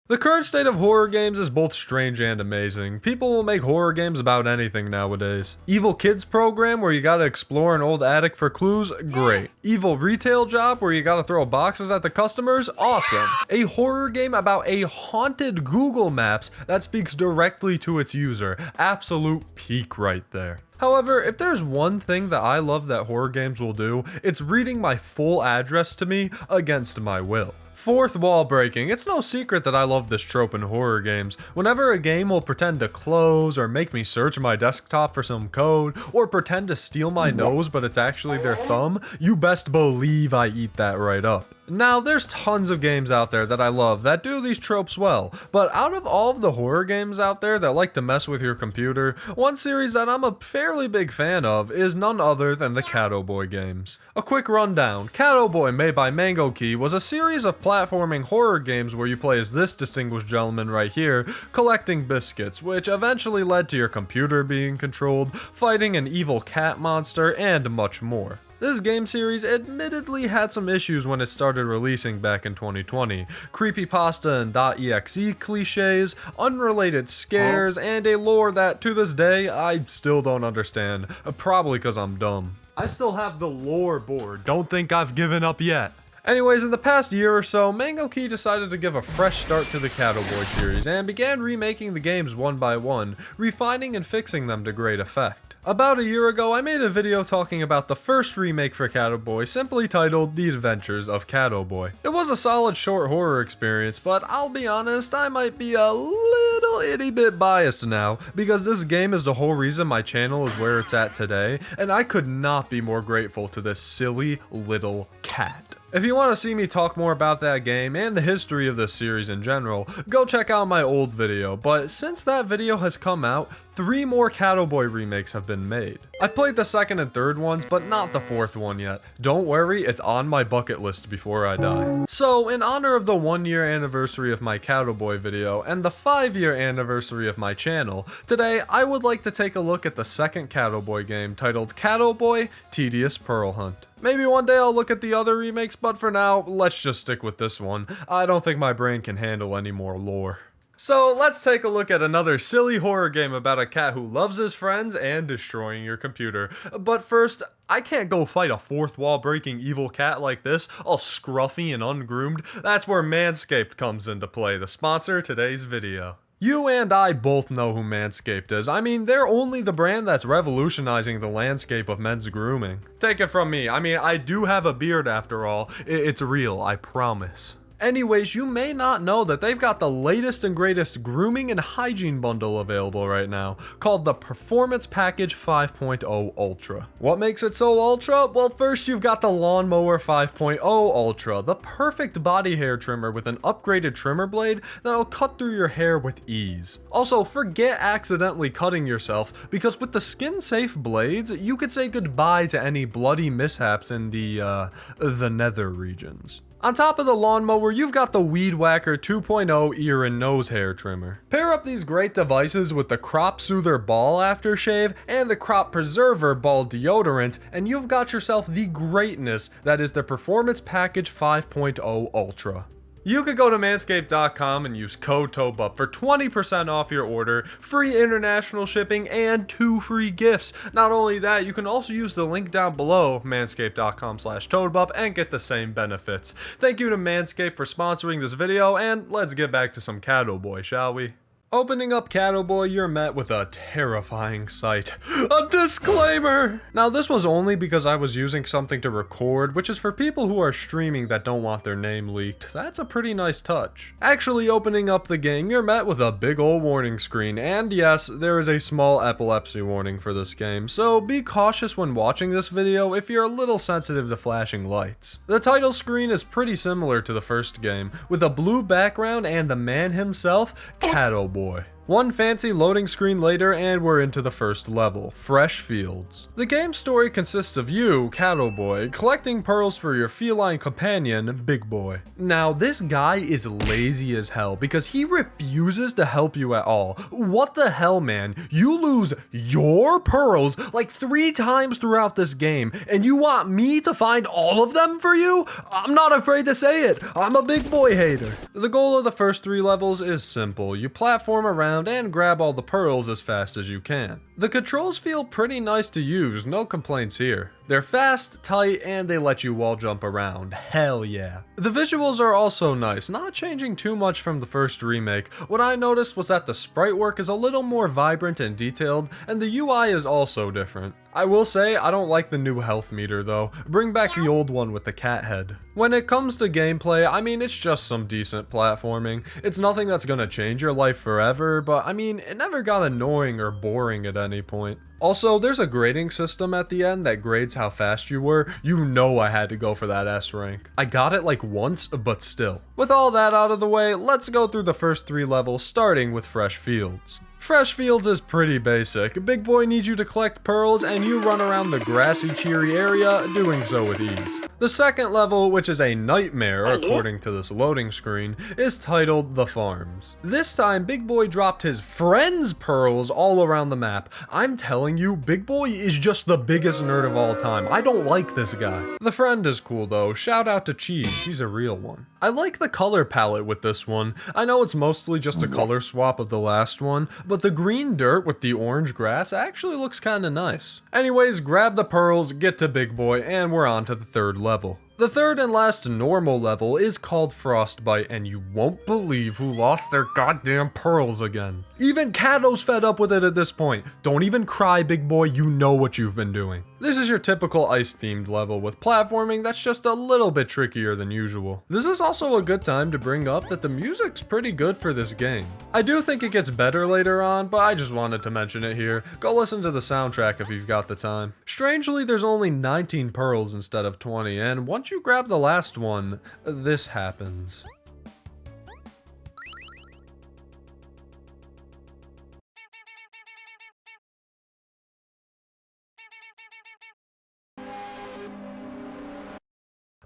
The current state of horror games is both strange and amazing. People will make horror games about anything nowadays. Evil Kids Program where you gotta explore an old attic for clues? Great. Evil Retail Job where you gotta throw boxes at the customers? Awesome. A horror game about a haunted Google Maps that speaks directly to its user? Absolute peak right there. However, if there's one thing that I love that horror games will do, it's reading my full address to me against my will. Fourth wall breaking. It's no secret that I love this trope in horror games. Whenever a game will pretend to close or make me search my desktop for some code or pretend to steal my nose but it's actually their thumb, you best believe I eat that right up. Now, there's tons of games out there that I love that do these tropes well, but out of all of the horror games out there that like to mess with your computer, one series that I'm a fairly big fan of is none other than the Catto Boi games. A quick rundown. Catto Boi, made by Mango Key, was a series of platforming horror games where you play as this distinguished gentleman right here, collecting biscuits, which eventually led to your computer being controlled, fighting an evil cat monster, and much more. This game series admittedly had some issues when it started releasing back in 2020. Creepypasta and .exe cliches, unrelated scares, and a lore that to this day I still don't understand, probably because I'm dumb. I still have the lore board, don't think I've given up yet. Anyways, in the past year or so, Mango Key decided to give a fresh start to the Catto Boi series and began remaking the games one by one, refining and fixing them to great effect. About a year ago, I made a video talking about the first remake for Catto Boi, simply titled The Adventures of Catto Boi. It was a solid short horror experience, but I'll be honest, I might be a little itty bit biased now, because this game is the whole reason my channel is where it's at today, and I could not be more grateful to this silly little cat. If you want to see me talk more about that game and the history of this series in general, go check out my old video, but since that video has come out, 3 more Catto Boi remakes have been made. I've played the second and third ones, but not the fourth one yet. Don't worry, it's on my bucket list before I die. So, in honor of the 1-year anniversary of my Catto Boi video and the 5-year anniversary of my channel, today I would like to take a look at the second Catto Boi game titled Catto Boi: Tedious Pearl Hunt. Maybe one day I'll look at the other remakes, but for now, let's just stick with this one. I don't think my brain can handle any more lore. So let's take a look at another silly horror game about a cat who loves his friends and destroying your computer. But first, I can't go fight a fourth wall breaking evil cat like this, all scruffy and ungroomed. That's where Manscaped comes into play, the sponsor of today's video. You and I both know who Manscaped is. I mean, they're only the brand that's revolutionizing the landscape of men's grooming. Take it from me, I do have a beard after all. It's real, I promise. Anyways, you may not know that they've got the latest and greatest grooming and hygiene bundle available right now, called the Performance Package 5.0 Ultra. What makes it so ultra? Well, first you've got the Lawnmower 5.0 Ultra, the perfect body hair trimmer with an upgraded trimmer blade that'll cut through your hair with ease. Also, forget accidentally cutting yourself, because with the skin-safe blades, you could say goodbye to any bloody mishaps in the nether regions. On top of the lawnmower, you've got the Weed Whacker 2.0 ear and nose hair trimmer. Pair up these great devices with the Crop Soother Ball Aftershave and the Crop Preserver Ball Deodorant, and you've got yourself the greatness that is the Performance Package 5.0 Ultra. You could go to manscaped.com and use code TOBUP for 20% off your order, free international shipping, and 2 free gifts. Not only that, you can also use the link down below, manscaped.com/TOBUP, and get the same benefits. Thank you to Manscaped for sponsoring this video, and let's get back to some Catto Boi, shall we? Opening up Catto Boi, you're met with a terrifying sight. A disclaimer! Now, this was only because I was using something to record, which is for people who are streaming that don't want their name leaked. That's a pretty nice touch. Actually, opening up the game, you're met with a big ol' warning screen, and yes, there is a small epilepsy warning for this game, so be cautious when watching this video if you're a little sensitive to flashing lights. The title screen is pretty similar to the first game, with a blue background and the man himself, Catto Boi. One fancy loading screen later and we're into the first level, Fresh Fields. The game's story consists of you, Catto Boi, collecting pearls for your feline companion, Big Boi. Now this guy is lazy as hell because he refuses to help you at all. What the hell, man? You lose your pearls like 3 times throughout this game and you want me to find all of them for you? I'm not afraid to say it. I'm a Big Boi hater. The goal of the first 3 levels is simple. You platform around and grab all the pearls as fast as you can. The controls feel pretty nice to use, no complaints here. They're fast, tight, and they let you wall jump around. Hell yeah. The visuals are also nice, not changing too much from the first remake. What I noticed was that the sprite work is a little more vibrant and detailed, and the UI is also different. I will say, I don't like the new health meter though. Bring back the old one with the cat head. When it comes to gameplay, I mean, it's just some decent platforming. It's nothing that's gonna change your life forever, but I mean, it never got annoying or boring at any point. Also, there's a grading system at the end that grades how fast you were. You know I had to go for that S rank. I got it like once, but still. With all that out of the way, let's go through the first 3 levels, starting with Fresh Fields. Fresh Fields is pretty basic. Big Boi needs you to collect pearls and you run around the grassy, cheery area, doing so with ease. The second level, which is a nightmare according to this loading screen, is titled The Farms. This time, Big Boi dropped his friend's pearls all around the map. I'm telling you, Big Boi is just the biggest nerd of all time. I don't like this guy. The friend is cool though. Shout out to Cheese, he's a real one. I like the color palette with this one. I know it's mostly just a color swap of the last one, but the green dirt with the orange grass actually looks kinda nice. Anyways, grab the pearls, get to Big Boi, and we're on to the third level. The third and last normal level is called Frostbite, and you won't believe who lost their goddamn pearls again. Even Catto's fed up with it at this point. Don't even cry, Big Boi, you know what you've been doing. This is your typical ice-themed level with platforming that's just a little bit trickier than usual. This is also a good time to bring up that the music's pretty good for this game. I do think it gets better later on, but I just wanted to mention it here. Go listen to the soundtrack if you've got the time. Strangely, there's only 19 pearls instead of 20, and once you grab the last one, this happens.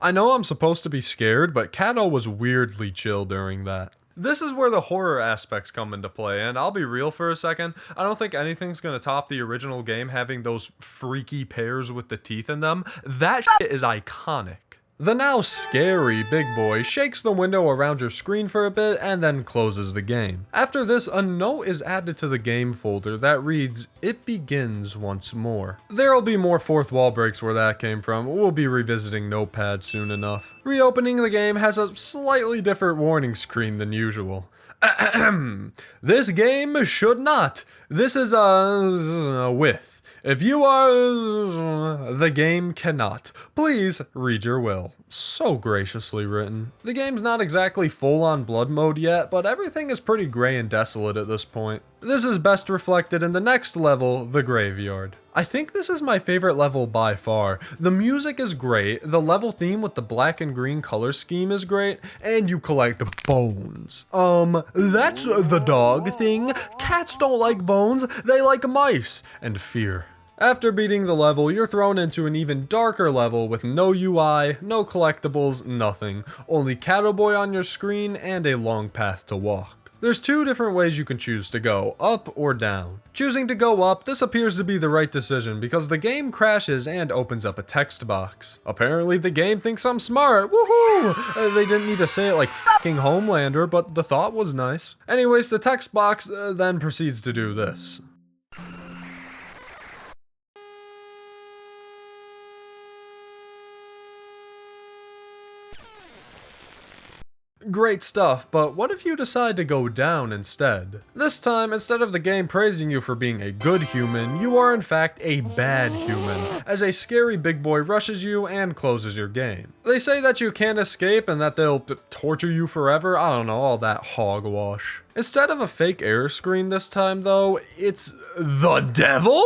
I know I'm supposed to be scared, but Catto was weirdly chill during that. This is where the horror aspects come into play, and I'll be real for a second, I don't think anything's gonna top the original game having those freaky pears with the teeth in them. That shit is iconic. The now scary Big Boi shakes the window around your screen for a bit and then closes the game. After this, a note is added to the game folder that reads, "It begins once more." There'll be more fourth wall breaks where that came from. We'll be revisiting Notepad soon enough. Reopening the game has a slightly different warning screen than usual. This game should not. This is a with. If you are, the game cannot. Please read your will. So graciously written. The game's not exactly full-on blood mode yet, but everything is pretty gray and desolate at this point. This is best reflected in the next level, the graveyard. I think this is my favorite level by far. The music is great, the level theme with the black and green color scheme is great, and you collect bones. That's the dog thing. Cats don't like bones, they like mice and fear. After beating the level, you're thrown into an even darker level with no UI, no collectibles, nothing. Only Catto Boi on your screen and a long path to walk. There's 2 different ways you can choose to go, up or down. Choosing to go up, this appears to be the right decision because the game crashes and opens up a text box. Apparently the game thinks I'm smart, woohoo! They didn't need to say it like fucking Homelander, but the thought was nice. Anyways, the text box then proceeds to do this. Great stuff, but what if you decide to go down instead? This time, instead of the game praising you for being a good human, you are in fact a bad human, as a scary Big Boi rushes you and closes your game. They say that you can't escape and that they'll torture you forever, I don't know, all that hogwash. Instead of a fake error screen this time though, it's the devil?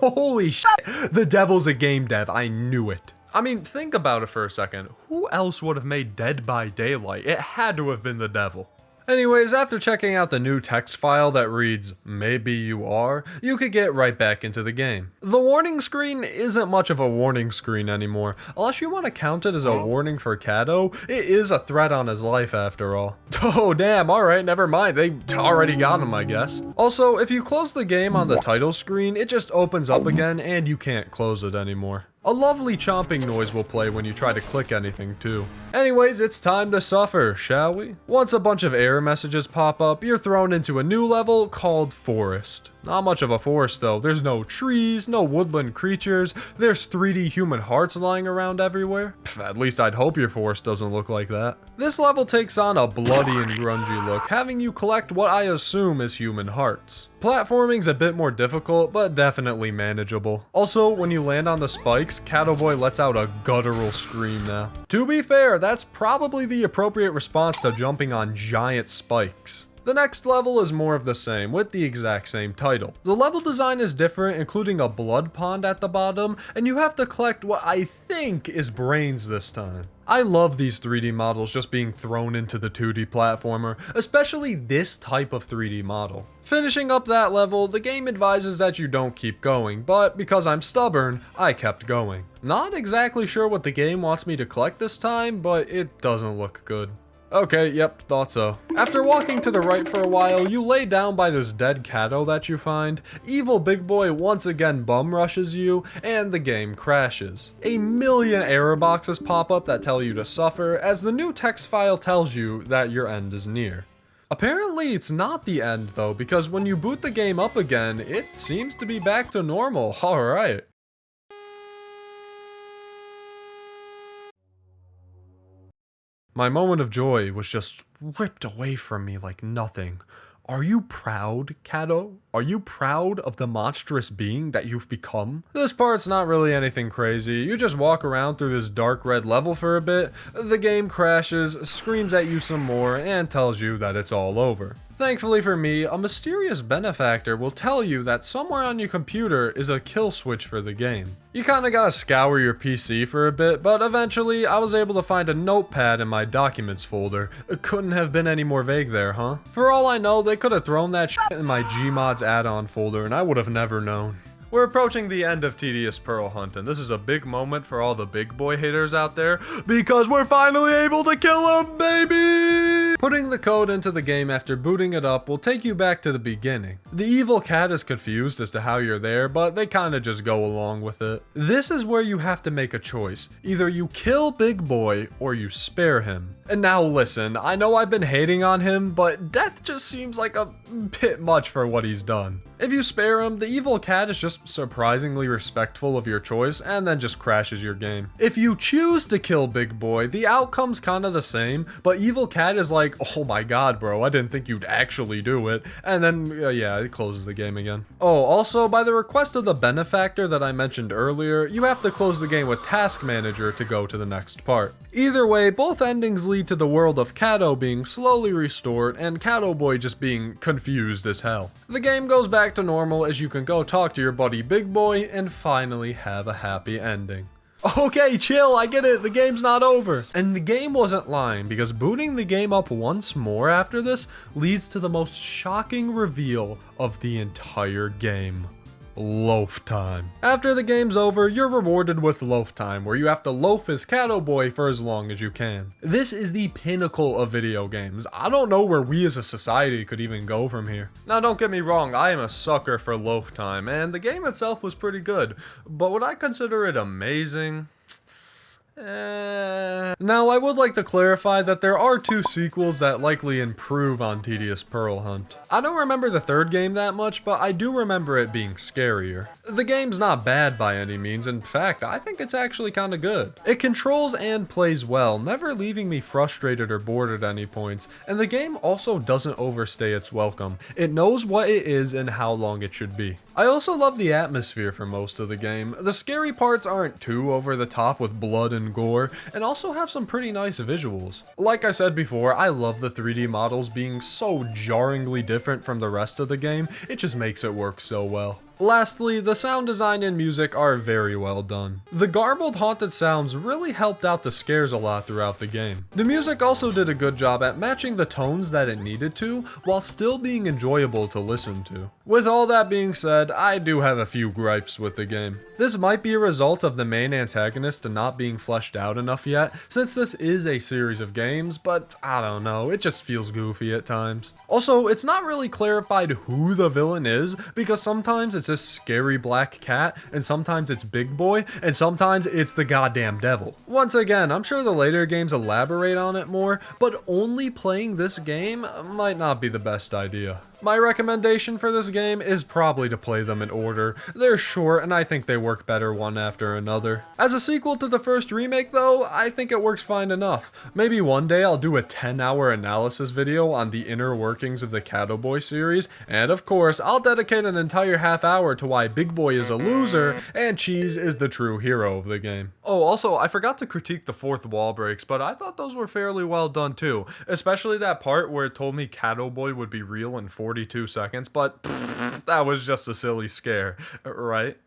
Holy shit, the devil's a game dev, I knew it. I mean, think about it for a second. Who else would have made Dead by Daylight? It had to have been the devil. Anyways, after checking out the new text file that reads, "Maybe you are," you could get right back into the game. The warning screen isn't much of a warning screen anymore. Unless you want to count it as a warning for Catto, it is a threat on his life after all. Oh damn, alright, never mind, they already got him I guess. Also, if you close the game on the title screen, it just opens up again and you can't close it anymore. A lovely chomping noise will play when you try to click anything too. Anyways, it's time to suffer, shall we? Once a bunch of error messages pop up, you're thrown into a new level called Forest. Not much of a forest though, there's no trees, no woodland creatures, there's 3D human hearts lying around everywhere. At least I'd hope your forest doesn't look like that. This level takes on a bloody and grungy look, having you collect what I assume is human hearts. Platforming's a bit more difficult, but definitely manageable. Also, when you land on the spikes, Catto Boi lets out a guttural scream now. To be fair, that's probably the appropriate response to jumping on giant spikes. The next level is more of the same, with the exact same title. The level design is different, including a blood pond at the bottom, and you have to collect what I think is brains this time. I love these 3D models just being thrown into the 2D platformer, especially this type of 3D model. Finishing up that level, the game advises that you don't keep going, but because I'm stubborn, I kept going. Not exactly sure what the game wants me to collect this time, but it doesn't look good. Okay, yep, thought so. After walking to the right for a while, you lay down by this dead Catto that you find. Evil Big Boy once again bum rushes you, and the game crashes. A million error boxes pop up that tell you to suffer, as the new text file tells you that your end is near. Apparently it's not the end though, because when you boot the game up again, it seems to be back to normal. Alright. My moment of joy was just ripped away from me like nothing. Are you proud, Catto? Are you proud of the monstrous being that you've become? This part's not really anything crazy. You just walk around through this dark red level for a bit, the game crashes, screams at you some more, and tells you that it's all over. Thankfully for me, a mysterious benefactor will tell you that somewhere on your computer is a kill switch for the game. You kinda gotta scour your PC for a bit, but eventually I was able to find a notepad in my documents folder. It couldn't have been any more vague there, huh? For all I know, they could have thrown that shit in my Gmods add-on folder and I would have never known. We're approaching the end of Tedious Pearl Hunt, and this is a big moment for all the Big Boy haters out there, because we're finally able to kill him, baby! Putting the code into the game after booting it up will take you back to the beginning. The evil cat is confused as to how you're there, but they kinda just go along with it. This is where you have to make a choice. Either you kill Big Boy, or you spare him. And now listen, I know I've been hating on him, but death just seems like a bit much for what he's done. If you spare him, the evil cat is just surprisingly respectful of your choice and then just crashes your game. If you choose to kill Big Boy, the outcome's kinda the same, but evil cat is like, oh my god bro, I didn't think you'd actually do it, and then yeah, it closes the game again. Oh, also by the request of the benefactor that I mentioned earlier, you have to close the game with Task Manager to go to the next part. Either way, both endings lead to the world of Catto being slowly restored and Catto Boi just being confused as hell. The game goes back to normal as you can go talk to your buddy Big Boy and finally have a happy ending. Okay, chill, I get it, the game's not over. And the game wasn't lying, because booting the game up once more after this leads to the most shocking reveal of the entire game. Loaf time. After the game's over, you're rewarded with loaf time, where you have to loaf as Catto Boi for as long as you can. This is the pinnacle of video games. I don't know where we as a society could even go from here. Now don't get me wrong, I am a sucker for loaf time, and the game itself was pretty good, but would I consider it amazing? Now, I would like to clarify that there are 2 sequels that likely improve on Tedious Pearl Hunt. I don't remember the third game that much, but I do remember it being scarier. The game's not bad by any means, in fact, I think it's actually kinda good. It controls and plays well, never leaving me frustrated or bored at any points, and the game also doesn't overstay its welcome. It knows what it is and how long it should be. I also love the atmosphere for most of the game. The scary parts aren't too over the top with blood and gore, and also have some pretty nice visuals. Like I said before, I love the 3D models being so jarringly different from the rest of the game, it just makes it work so well. Lastly, the sound design and music are very well done. The garbled haunted sounds really helped out the scares a lot throughout the game. The music also did a good job at matching the tones that it needed to, while still being enjoyable to listen to. With all that being said, I do have a few gripes with the game. This might be a result of the main antagonist not being fleshed out enough yet, since this is a series of games, but I don't know, it just feels goofy at times. Also, it's not really clarified who the villain is, because sometimes it's this scary black cat, and sometimes it's Big Boy, and sometimes it's the goddamn devil. Once again, I'm sure the later games elaborate on it more, but only playing this game might not be the best idea. My recommendation for this game is probably to play them in order. They're short and I think they work better one after another. As a sequel to the first remake though, I think it works fine enough. Maybe one day I'll do a 10-hour analysis video on the inner workings of the Catto Boi series, and of course I'll dedicate an entire half hour to why Big Boy is a loser and Cheese is the true hero of the game. Oh, also, I forgot to critique the fourth wall breaks, but I thought those were fairly well done too, especially that part where it told me Catto Boi would be real in 42 seconds, but that was just a silly scare, right?